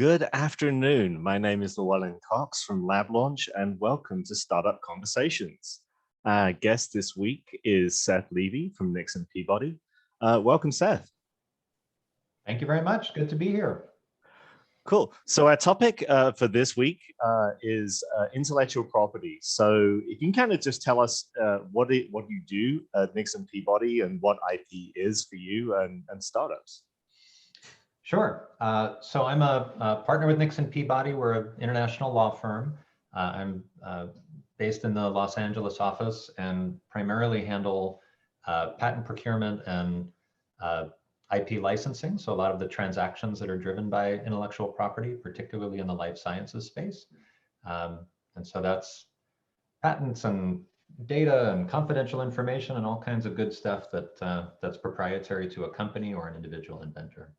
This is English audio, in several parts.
Good afternoon. My name is Llewellyn Cox from Lab Launch, and welcome to Startup Conversations. Our guest this week is Seth Levy from Nixon Peabody. Welcome, Seth. Thank you very much. Good to be here. Cool. So our topic for this week is intellectual property. So if you can kind of just tell us what you do at Nixon Peabody and what IP is for you and startups. Sure. So I'm a partner with Nixon Peabody. We're an international law firm. I'm based in the Los Angeles office and primarily handle patent procurement and IP licensing. So a lot of the transactions that are driven by intellectual property, particularly in the life sciences space. And so that's patents and data and confidential information and all kinds of good stuff that's proprietary to a company or an individual inventor.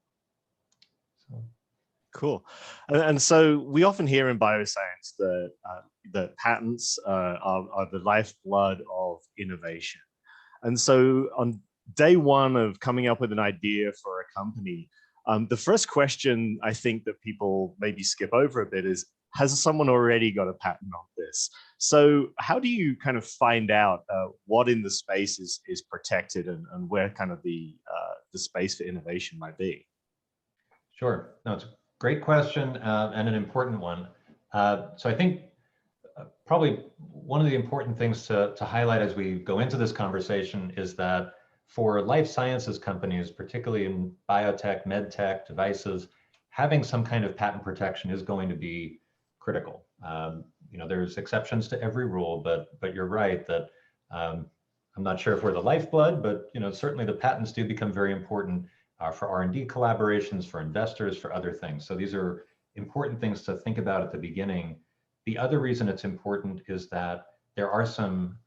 Cool. And so we often hear in bioscience that patents are the lifeblood of innovation. And so on day one of coming up with an idea for a company, the first question I think that people maybe skip over a bit is, has someone already got a patent on this? So how do you kind of find out what in the space is protected and where kind of the space for innovation might be? Sure. No, it's a great question and an important one. So I think probably one of the important things to highlight as we go into this conversation is that for life sciences companies, particularly in biotech, medtech, devices, having some kind of patent protection is going to be critical. There's exceptions to every rule, but you're right that I'm not sure if we're the lifeblood, but certainly the patents do become very important for R&D collaborations, for investors, for other things. So these are important things to think about at the beginning. The other reason it's important is that there are some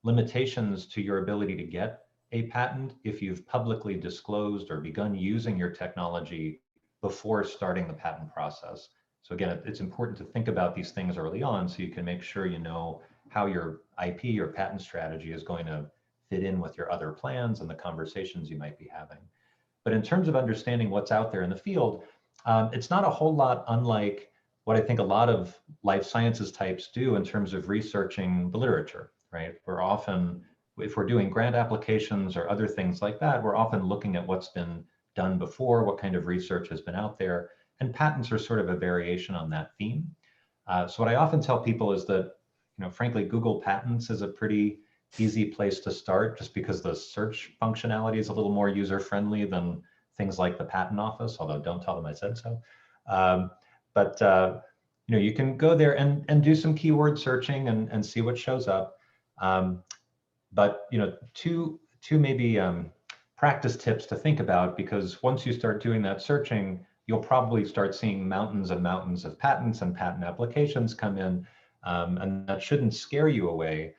limitations to your ability to get a patent if you've publicly disclosed or begun using your technology before starting the patent process. So again, it's important to think about these things early on so you can make sure you know how your IP or patent strategy is going to fit in with your other plans and the conversations you might be having. But in terms of understanding what's out there in the field, it's not a whole lot unlike what I think a lot of life sciences types do in terms of researching the literature, right? We're often, if we're doing grant applications or other things like that, we're often looking at what's been done before, what kind of research has been out there, and patents are sort of a variation on that theme. So what I often tell people is that, frankly, Google Patents is a pretty easy place to start just because the search functionality is a little more user-friendly than things like the patent office, although don't tell them I said so. You can go there and do some keyword searching and see what shows up. Two maybe practice tips to think about, because once you start doing that searching, you'll probably start seeing mountains and mountains of patents and patent applications come in, and that shouldn't scare you away.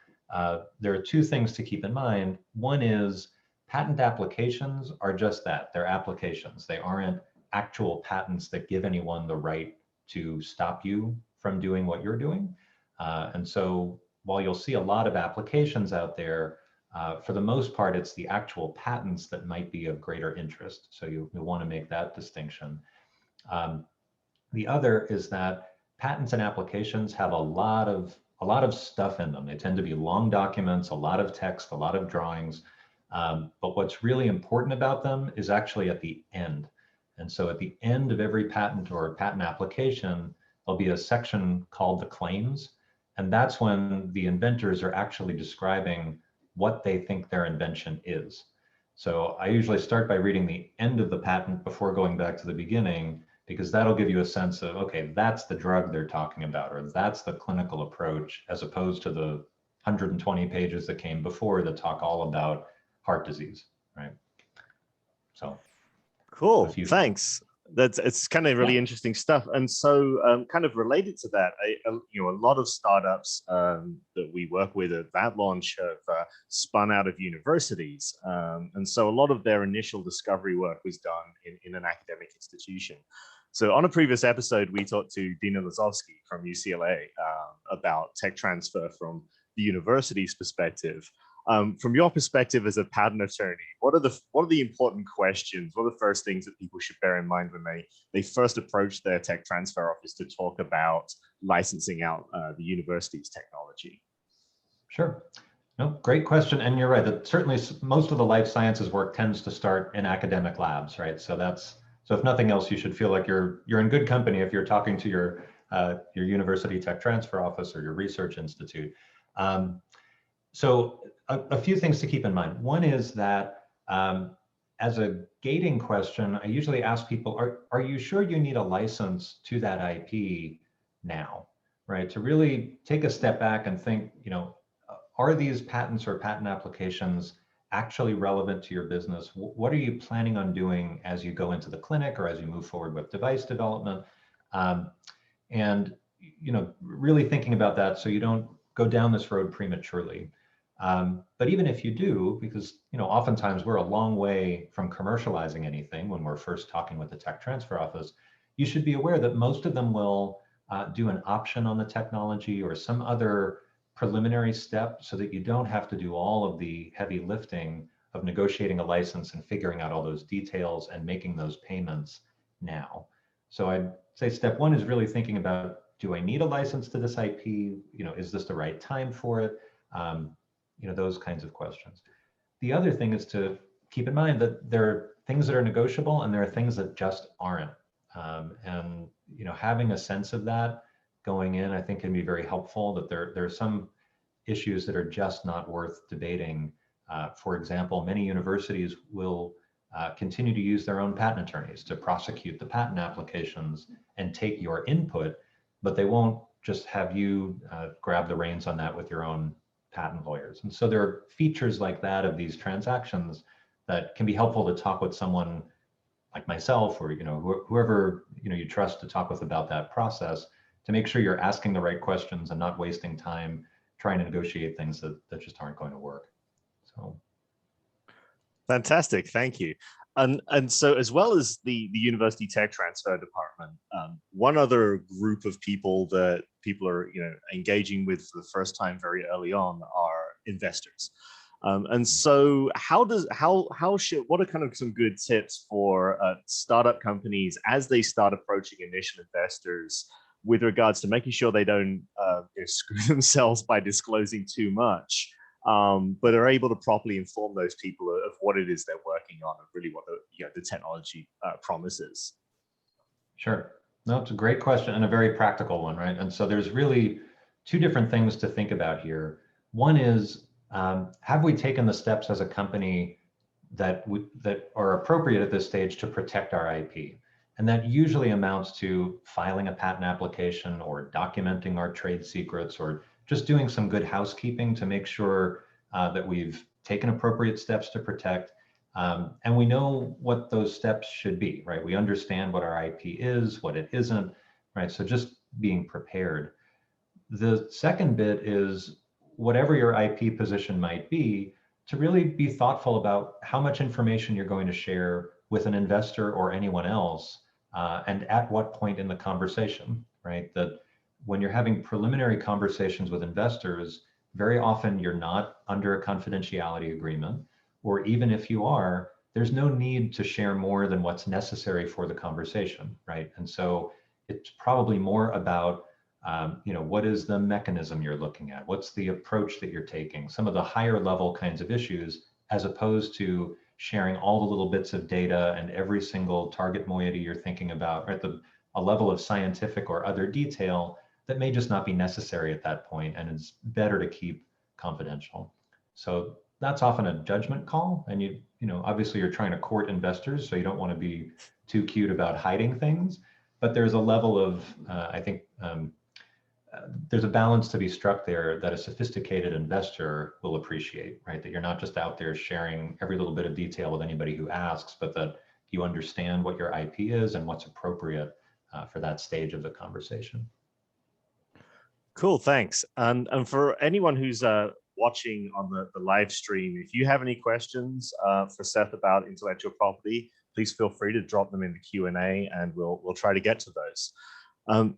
There are two things to keep in mind. One is patent applications are just that, they're applications. They aren't actual patents that give anyone the right to stop you from doing what you're doing. And so while you'll see a lot of applications out there, for the most part, it's the actual patents that might be of greater interest. So you want to make that distinction. The other is that patents and applications have a lot of stuff in them. They tend to be long documents, a lot of text, a lot of drawings. But what's really important about them is actually at the end. And so at the end of every patent or patent application, there'll be a section called the claims. And that's when the inventors are actually describing what they think their invention is. So I usually start by reading the end of the patent before going back to the beginning, because that'll give you a sense of, okay, that's the drug they're talking about, or that's the clinical approach, as opposed to the 120 pages that came before that talk all about heart disease, right? So cool, thanks. It's kind of really interesting stuff. And so kind of related to that, a lot of startups that we work with at Lab Launch have spun out of universities. And so a lot of their initial discovery work was done in an academic institution. So on a previous episode, we talked to Dina Lazowski from UCLA about tech transfer from the university's perspective. From your perspective as a patent attorney, what are the important questions? What are the first things that people should bear in mind when they first approach their tech transfer office to talk about licensing out the university's technology? Sure. No, great question. And you're right that certainly most of the life sciences work tends to start in academic labs, right? So if nothing else, you should feel like you're in good company if you're talking to your university tech transfer office or your research institute. So a few things to keep in mind. One is that as a gating question, I usually ask people, are you sure you need a license to that IP now, right? To really take a step back and think, are these patents or patent applications actually relevant to your business? What are you planning on doing as you go into the clinic or as you move forward with device development? And really thinking about that so you don't go down this road prematurely. But even if you do, because oftentimes we're a long way from commercializing anything when we're first talking with the tech transfer office, you should be aware that most of them will do an option on the technology or some other preliminary step so that you don't have to do all of the heavy lifting of negotiating a license and figuring out all those details and making those payments now. So I'd say step one is really thinking about, do I need a license to this IP? Is this the right time for it? Those kinds of questions. The other thing is to keep in mind that there are things that are negotiable and there are things that just aren't. And having a sense of that going in, I think can be very helpful, that there are some issues that are just not worth debating. For example, many universities will continue to use their own patent attorneys to prosecute the patent applications and take your input, but they won't just have you grab the reins on that with your own patent lawyers. And so there are features like that of these transactions that can be helpful to talk with someone like myself or whoever you trust to talk with about that process, to make sure you're asking the right questions and not wasting time trying to negotiate things that just aren't going to work. So fantastic, thank you. And so, as well as the university tech transfer department, one other group of people that people are engaging with for the first time very early on are investors. And so, what are kind of some good tips for startup companies as they start approaching initial investors with regards to making sure they don't screw themselves by disclosing too much, but are able to properly inform those people of what it is they're working on and really what the technology promises? Sure. No, it's a great question and a very practical one, right? And so there's really two different things to think about here. One is, have we taken the steps as a company that are appropriate at this stage to protect our IP? And that usually amounts to filing a patent application or documenting our trade secrets or just doing some good housekeeping to make sure that we've taken appropriate steps to protect. And we know what those steps should be, right? We understand what our IP is, what it isn't, right? So just being prepared. The second bit is, whatever your IP position might be, to really be thoughtful about how much information you're going to share with an investor or anyone else, and at what point in the conversation, right? That when you're having preliminary conversations with investors, very often you're not under a confidentiality agreement, or even if you are, there's no need to share more than what's necessary for the conversation, right? And so it's probably more about what is the mechanism you're looking at? What's the approach that you're taking? Some of the higher level kinds of issues, as opposed to sharing all the little bits of data and every single target moiety you're thinking about, right? A level of scientific or other detail that may just not be necessary at that point, and it's better to keep confidential. So that's often a judgment call, and obviously you're trying to court investors, so you don't want to be too cute about hiding things, but there's a level of, I think, there's a balance to be struck there that a sophisticated investor will appreciate, right? That you're not just out there sharing every little bit of detail with anybody who asks, but that you understand what your IP is and what's appropriate for that stage of the conversation. Cool, thanks. And for anyone who's watching on the live stream, if you have any questions for Seth about intellectual property, please feel free to drop them in the Q&A and we'll try to get to those.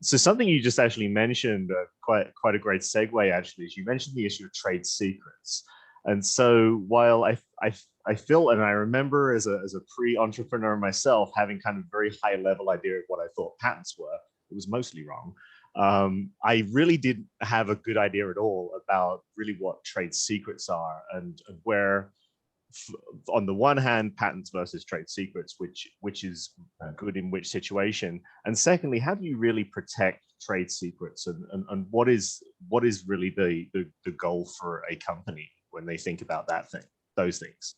So something you just actually mentioned, quite a great segue actually, is you mentioned the issue of trade secrets. And so while I feel, and I remember as a pre-entrepreneur myself having kind of very high level idea of what I thought patents were, it was mostly wrong. I really didn't have a good idea at all about really what trade secrets are, and where, on the one hand, patents versus trade secrets, which is good in which situation, and secondly, how do you really protect trade secrets, and what is really the goal for a company when they think about those things?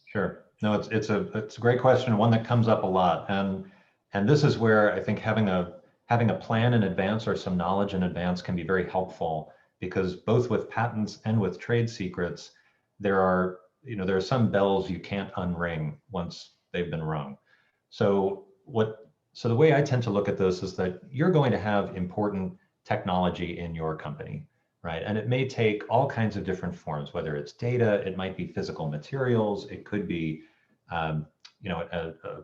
Sure. No, it's a great question, one that comes up a lot, and this is where I think having a plan in advance or some knowledge in advance can be very helpful, because both with patents and with trade secrets, there are some bells you can't unring once they've been rung. So the way I tend to look at this is that you're going to have important technology in your company, right? And it may take all kinds of different forms, whether it's data, it might be physical materials, it could be a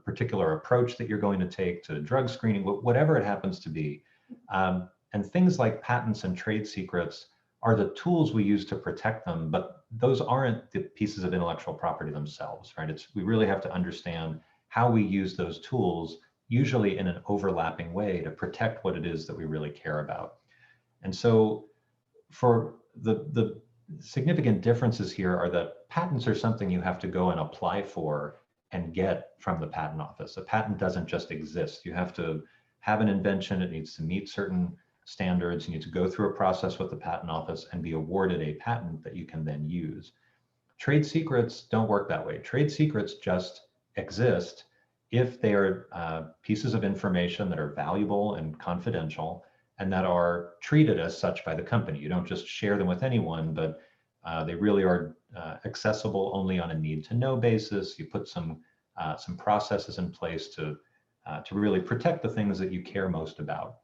particular approach that you're going to take to drug screening, whatever it happens to be. And things like patents and trade secrets are the tools we use to protect them, but those aren't the pieces of intellectual property themselves, right? We really have to understand how we use those tools, usually in an overlapping way, to protect what it is that we really care about. And so for the significant differences here are that patents are something you have to go and apply for and get from the patent office. A patent doesn't just exist. You have to have an invention. It needs to meet certain standards. You need to go through a process with the patent office and be awarded a patent that you can then use. Trade secrets don't work that way. Trade secrets just exist if they are pieces of information that are valuable and confidential and that are treated as such by the company. You don't just share them with anyone, but they really are accessible only on a need-to-know basis. You put some processes in place to really protect the things that you care most about.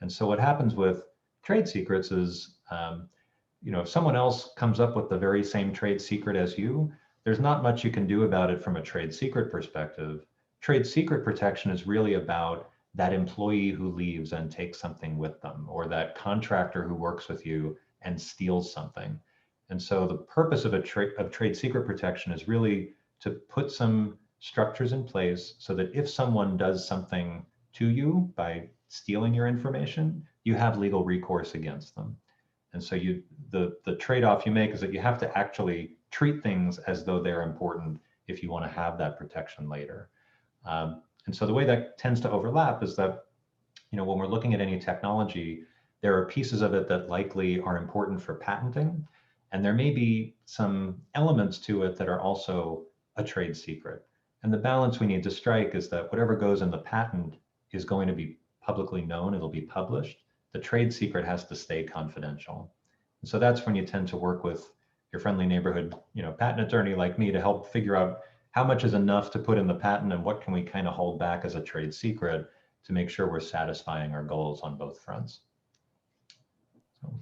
And so what happens with trade secrets is, if someone else comes up with the very same trade secret as you, there's not much you can do about it from a trade secret perspective. Trade secret protection is really about that employee who leaves and takes something with them, or that contractor who works with you and steals something. And so the purpose of trade secret protection is really to put some structures in place so that if someone does something to you by stealing your information, you have legal recourse against them. And so the trade-off you make is that you have to actually treat things as though they're important if you want to have that protection later. And so the way that tends to overlap is that, when we're looking at any technology, there are pieces of it that likely are important for patenting, and there may be some elements to it that are also a trade secret. And the balance we need to strike is that whatever goes in the patent is going to be publicly known, it'll be published. The trade secret has to stay confidential. And so that's when you tend to work with your friendly neighborhood, patent attorney like me to help figure out how much is enough to put in the patent and what can we kind of hold back as a trade secret to make sure we're satisfying our goals on both fronts. So.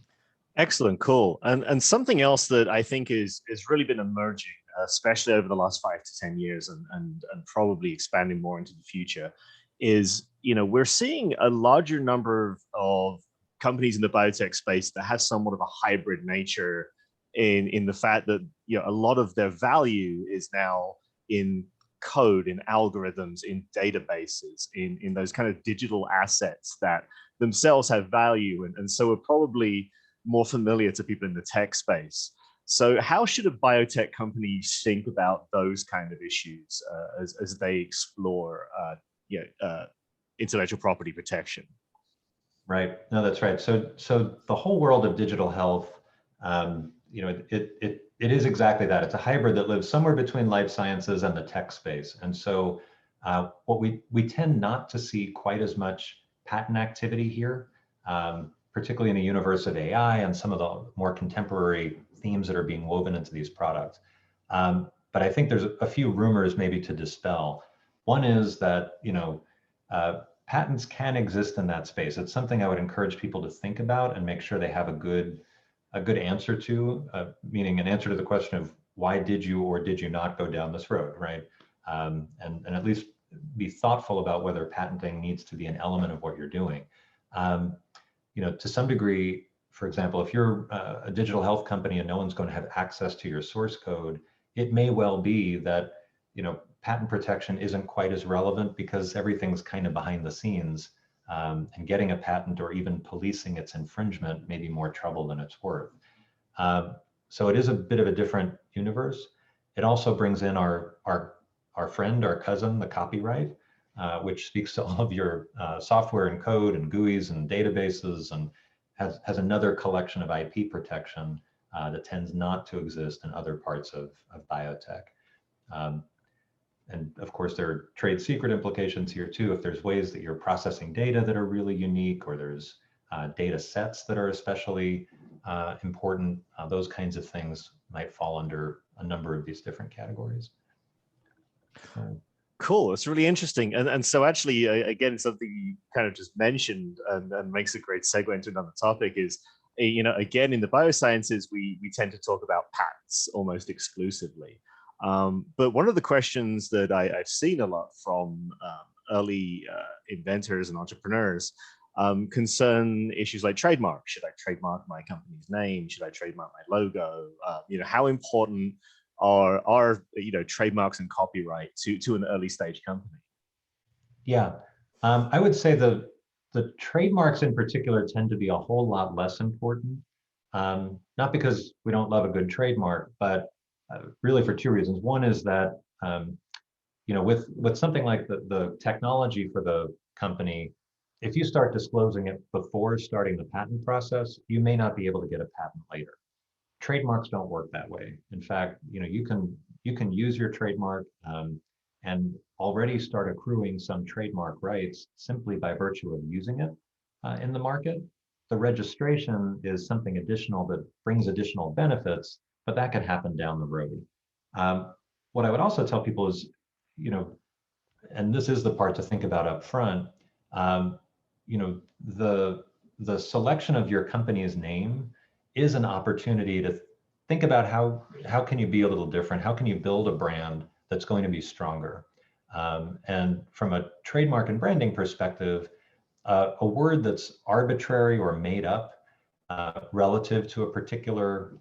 Excellent, cool. And something else that I think is really been emerging, especially over the last 5 to 10 years, and probably expanding more into the future, is we're seeing a larger number of companies in the biotech space that have somewhat of a hybrid nature in the fact that a lot of their value is now in code, in algorithms, in databases, in those kind of digital assets that themselves have value, and so are probably more familiar to people in the tech space. So how should a biotech company think about those kind of issues as they explore intellectual property protection? Right. No, that's right. So the whole world of digital health, it is exactly that. It's a hybrid that lives somewhere between life sciences and the tech space. And so what we tend not to see quite as much patent activity here, particularly in the universe of AI and some of the more contemporary themes that are being woven into these products. But I think there's a few rumors maybe to dispel. One is that, patents can exist in that space. It's something I would encourage people to think about and make sure they have a good answer to, meaning an answer to the question of why did you or did you not go down this road, right? And at least be thoughtful about whether patenting needs to be an element of what you're doing. To some degree, for example, if you're a digital health company and no one's going to have access to your source code, it may well be that, patent protection isn't quite as relevant because everything's kind of behind the scenes, and getting a patent or even policing its infringement may be more trouble than it's worth. So it is a bit of a different universe. It also brings in our friend, our cousin, the copyright, which speaks to all of your software and code and GUIs and databases, and has another collection of IP protection that tends not to exist in other parts of biotech. And of course, there are trade secret implications here too. If there's ways that you're processing data that are really unique, or there's data sets that are especially important, those kinds of things might fall under a number of these different categories. Cool, it's really interesting. And so actually, again, something you kind of just mentioned and makes a great segue into another topic is, again, in the biosciences, we tend to talk about patents almost exclusively. But one of the questions that I've seen a lot from early inventors and entrepreneurs concern issues like trademark. Should I trademark my company's name? Should I trademark my logo? How important are trademarks and copyright to an early stage company? Yeah, I would say the trademarks in particular tend to be a whole lot less important. Not because we don't love a good trademark, but really for two reasons. One is that with something like the technology for the company, if you start disclosing it before starting the patent process, you may not be able to get a patent later. Trademarks don't work that way. In fact, you can use your trademark and already start accruing some trademark rights simply by virtue of using it in the market. The registration is something additional that brings additional benefits, but that could happen down the road. What I would also tell people is, and this is the part to think about up front, the selection of your company's name is an opportunity to think about how can you be a little different? How can you build a brand that's going to be stronger? And from a trademark and branding perspective, a word that's arbitrary or made up relative to a particular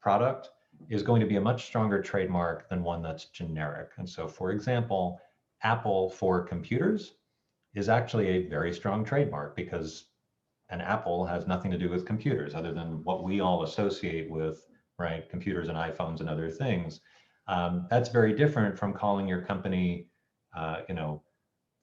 product is going to be a much stronger trademark than one that's generic. And so, for example, Apple for computers is actually a very strong trademark because an apple has nothing to do with computers other than what we all associate with, right? Computers and iPhones and other things. That's very different from calling your company,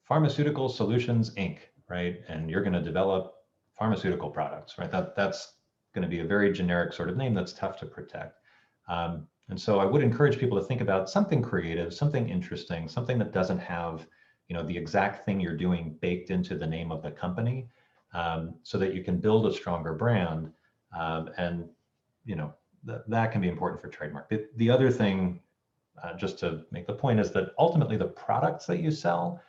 Pharmaceutical Solutions Inc., right? And you're going to develop pharmaceutical products, right? That's going to be a very generic sort of name that's tough to protect. And so I would encourage people to think about something creative, something interesting, something that doesn't have, the exact thing you're doing baked into the name of the company, so that you can build a stronger brand. And that can be important for trademark. The other thing, just to make the point, is that ultimately the products that you sell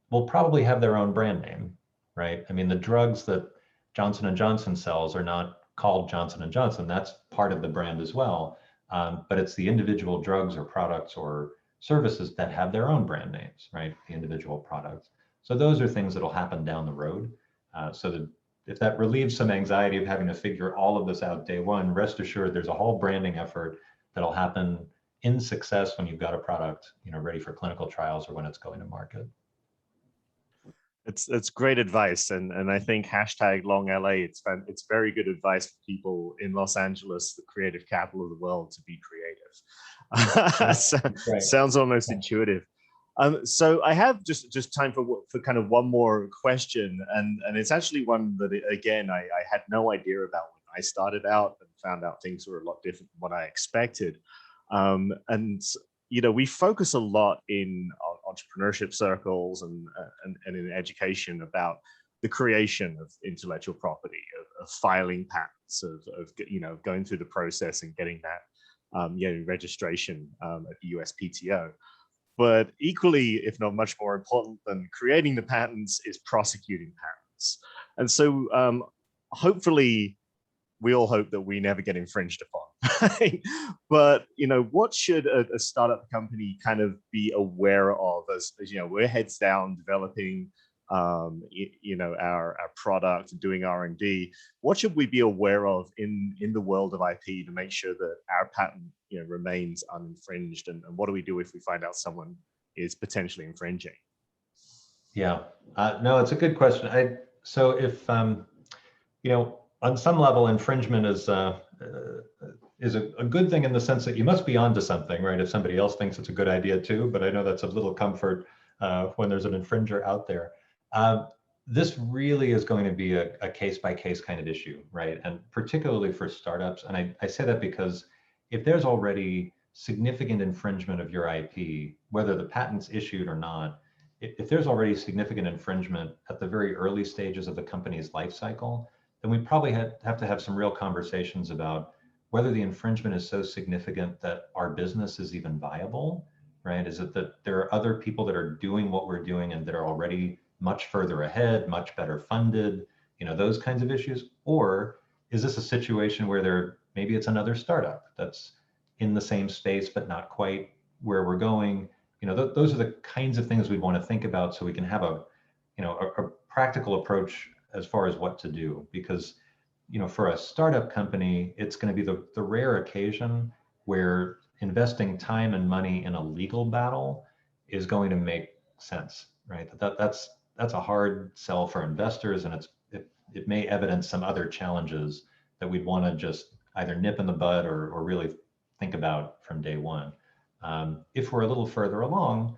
will probably have their own brand name, right? I mean, the drugs that Johnson & Johnson sells are not called Johnson & Johnson. That's part of the brand as well. But it's the individual drugs or products or services that have their own brand names, right? The individual products. So those are things that'll happen down the road. So that if that relieves some anxiety of having to figure all of this out day one, rest assured there's a whole branding effort that'll happen in success when you've got a product, ready for clinical trials or when it's going to market. It's great advice, and I think #LongLA. It's very good advice for people in Los Angeles, the creative capital of the world, to be creative. Sounds almost intuitive. So I have just time for kind of one more question, and it's actually one that again I had no idea about when I started out, and found out things were a lot different than what I expected. And we focus a lot in entrepreneurship circles and in education about the creation of intellectual property, of filing patents, of going through the process and getting that registration at the USPTO. But equally, if not much more important than creating the patents, is prosecuting patents. And so hopefully, we all hope that we never get infringed upon. But what should a startup company kind of be aware of as we're heads down developing our product, doing R&D, what should we be aware of in the world of IP to make sure that our patent remains uninfringed, and what do we do if we find out someone is potentially infringing? Yeah, no, it's a good question. So if on some level, infringement is a good thing in the sense that you must be onto something, right? If somebody else thinks it's a good idea too, but I know that's a little comfort when there's an infringer out there. This really is going to be a case-by-case kind of issue, right? And particularly for startups. And I say that because if there's already significant infringement of your IP, whether the patent's issued or not, if there's already significant infringement at the very early stages of the company's life cycle, then we probably have to have some real conversations about whether the infringement is so significant that our business is even viable, right? Is it that there are other people that are doing what we're doing and that are already much further ahead, much better funded, those kinds of issues? Or is this a situation where maybe it's another startup that's in the same space, but not quite where we're going? Those are the kinds of things we want to think about so we can have a practical approach as far as what to do. Because, for a startup company, it's going to be the rare occasion where investing time and money in a legal battle is going to make sense, right? That's a hard sell for investors, and it may evidence some other challenges that we'd want to just either nip in the bud or really think about from day one. If we're a little further along,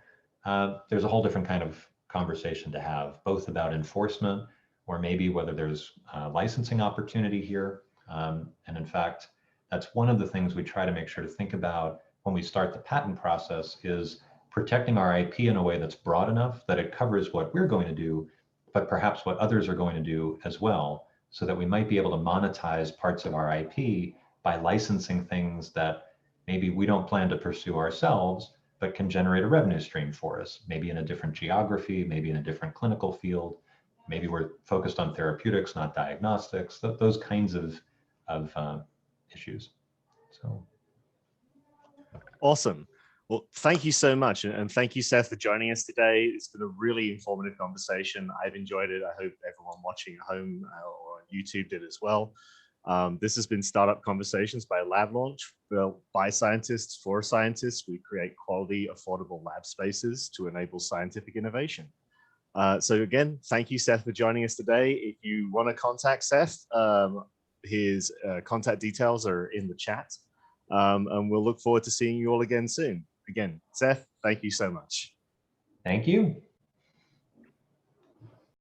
there's a whole different kind of conversation to have, both about enforcement or maybe whether there's licensing opportunity here. And in fact, that's one of the things we try to make sure to think about when we start the patent process, is protecting our IP in a way that's broad enough that it covers what we're going to do, but perhaps what others are going to do as well, so that we might be able to monetize parts of our IP by licensing things that maybe we don't plan to pursue ourselves, but can generate a revenue stream for us, maybe in a different geography, maybe in a different clinical field. Maybe we're focused on therapeutics, not diagnostics, those kinds of issues. So. Awesome. Well, thank you so much. And thank you, Seth, for joining us today. It's been a really informative conversation. I've enjoyed it. I hope everyone watching at home or on YouTube did as well. This has been Startup Conversations by Lab Launch. Built by scientists for scientists, we create quality, affordable lab spaces to enable scientific innovation. So again, thank you, Seth, for joining us today. If you want to contact Seth, his contact details are in the chat. And we'll look forward to seeing you all again soon. Again, Seth, thank you so much. Thank you.